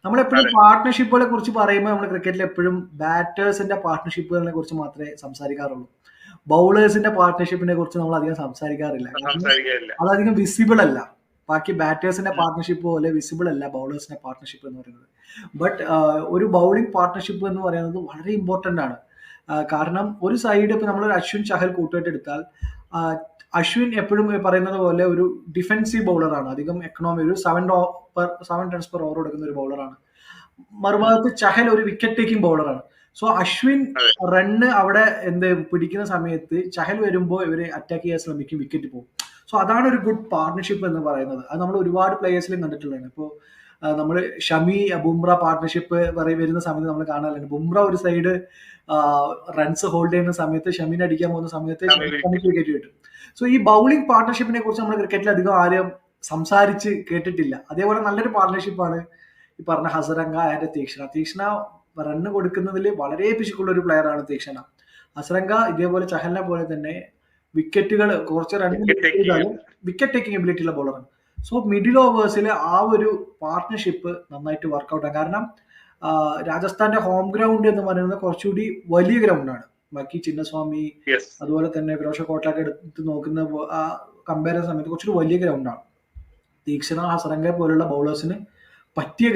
നമ്മളെപ്പോഴും അതെ പാർട്ട്ണർഷിപ്പുകളെ കുറിച്ച് പറയുമ്പോൾ നമ്മൾ ക്രിക്കറ്റിൽ എപ്പോഴും ബാറ്റേഴ്സിന്റെ പാർട്ട്ണർഷിപ്പുകളെ കുറിച്ച് മാത്രമേ സംസാരിക്കാറുള്ളൂ. ബൗളേഴ്സിന്റെ പാർട്ട്ണർഷിപ്പിനെ കുറിച്ച് നമ്മൾ അധികം സംസാരിക്കാറില്ല. കാരണം സംസാരിക്കാറില്ല. അതധികം വിസിബിൾ അല്ല. ബാക്കി ബാറ്റേഴ്സിന്റെ പാർട്ട്ണർഷിപ്പ് പോലെ വിസിബിൾ അല്ല ബൗളേഴ്സിന്റെ പാർട്ട്ണർഷിപ്പ് എന്ന് പറയുന്നത്. ബട്ട് ഒരു ബൗളിംഗ് പാർട്ട്ണർഷിപ്പ് എന്ന് പറയുന്നത് വളരെ ഇമ്പോർട്ടന്റ് ആണ്. കാരണം ഒരു സൈഡ് ഇപ്പൊ നമ്മളൊരു അശ്വിൻ ചഹൽ കൂട്ടുകെട്ട് എടുത്താൽ ആ, അശ്വിൻ എപ്പോഴും പറയുന്നത് പോലെ ഒരു ഡിഫൻസീവ് ബൗളറാണ്. അധികം എക്കണോമി ഒരു 7 റൺസ് പെർ ഓവർ കൊടുക്കുന്ന ഒരു ബൗളറാണ്. മറുഭാഗത്ത് ചഹൽ ഒരു വിക്കറ്റ് ടേക്കിംഗ് ബൗളറാണ്. സോ അശ്വിൻ അതെ റണ്ണ് അവിടെ പിടിക്കുന്ന സമയത്ത് ചഹൽ വരുമ്പോൾ ഇവര് അറ്റാക്ക് ചെയ്യാൻ ശ്രമിക്കും, വിക്കറ്റ് പോകും. സോ അതാണ് ഒരു ഗുഡ് പാർട്ട്ണർഷിപ്പ് എന്ന് പറയുന്നത്. അത് നമ്മൾ ഒരുപാട് പ്ലേയേഴ്സിലും കണ്ടിട്ടുള്ളതാണ്. ഇപ്പോൾ നമ്മൾ ഷമി ബുംറ പാർട്ട്ണർഷിപ്പ് വരുന്ന സമയത്ത് നമ്മൾ കാണാറുണ്ട്. ബുംറ ഒരു സൈഡ് റൺസ് ഹോൾഡ് ചെയ്യുന്ന സമയത്ത് ഷമീനെ അടിക്കാൻ പോകുന്ന സമയത്ത് ഷമിക്ക് വിക്കറ്റ് കിട്ടും. സോ ഈ ബൗളിംഗ് പാർട്ട്ണർഷിപ്പിനെ കുറിച്ച് നമ്മൾ ക്രിക്കറ്റിൽ അധികം ആരും സംസാരിച്ച് കേട്ടിട്ടില്ല. അതേപോലെ നല്ലൊരു പാർട്ട്ണർഷിപ്പാണ് ഈ പറഞ്ഞ Hasaranga and Theekshana. Theekshana run കൊടുക്കുന്നതിൽ വളരെ പിശുക്കുള്ള ഒരു പ്ലെയർ ആണ് തീക്ഷ്ണ. ഹസരംഗ ഇതേപോലെ ചഹലിനെ പോലെ തന്നെ വിക്കറ്റുകൾ കുറച്ച് റൺ വിക്കറ്റ് ടേക്കിംഗ് എബിലിറ്റി ഉള്ള ബോളറാണ്. സോ മിഡിൽ ഓവേഴ്സിൽ ആ ഒരു പാർട്ട്ണർഷിപ്പ് നന്നായിട്ട് വർക്കൗട്ടാണ്. കാരണം രാജസ്ഥാന്റെ ഹോം ഗ്രൗണ്ട് എന്ന് പറയുന്നത് കുറച്ചുകൂടി വലിയ ഗ്രൗണ്ടാണ്. ബാക്കി ചിന്നസ്വാമി അതുപോലെ തന്നെ ഫിറോസ് കോട്ടൊക്കെ എടുത്ത് നോക്കുന്ന കമ്പയർ ചെയ്യുന്ന സമയത്ത് കുറച്ചുകൂടി വലിയ ഗ്രൗണ്ടാണ്. തീക്ഷ്ണ ഹസരംഗ പോലുള്ള ബൗളേഴ്സിന് പറ്റിയ